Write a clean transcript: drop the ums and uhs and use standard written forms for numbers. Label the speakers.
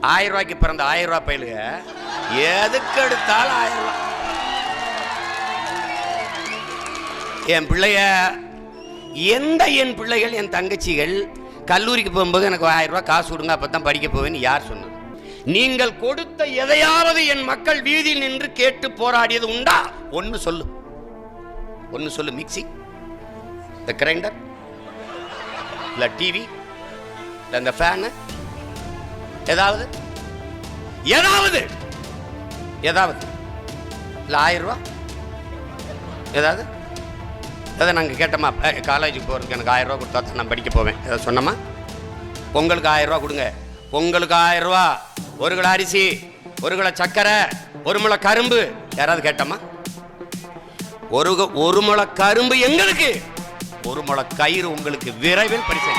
Speaker 1: 1000 ரூபாய்க்கு பிறந்த 1000 ரூபாய் பயிலுக எதுக்கு எடுத்தாலும் 1000 ரூபாய். என் பிள்ளைய என் பிள்ளைகள் என் தங்கச்சிகள் கல்லூரிக்கு போகும்போது எனக்கு 1000 ரூபாய் காசு கொடுங்க அப்பதான் படிக்க போவேன்னு யார் சொன்னது? நீங்கள் கொடுத்த எதையாவது என் மக்கள் வீதியில் நின்று கேட்டு போராடியது உண்டா? ஒன்னு சொல்லு. மிக்சி, இந்த கிரைண்டர், இல்ல டிவி, இந்த ஃபேனு, ஏதாவது இல்ல 1000 ரூபாய் ஏதாவது நாங்க கேட்டோமா? காலேஜுக்கு போறதுக்கு எனக்கு 1000 ரூபாய் கொடுத்தா தான் நான் படிக்க போவேன் ஏதாவது சொன்னோமா? பொங்கலுக்கு 1000 ரூபாய் கொடுங்க. பொங்கலுக்கு 1000 ரூபாய், 1 கிலோ அரிசி, 1 கிலோ சர்க்கரை, 1 முளை கரும்பு யாராவது கேட்டோமா? 1 முளை கரும்பு எங்களுக்கு, 1 முளை கயிறு உங்களுக்கு விரைவில் பரிசு.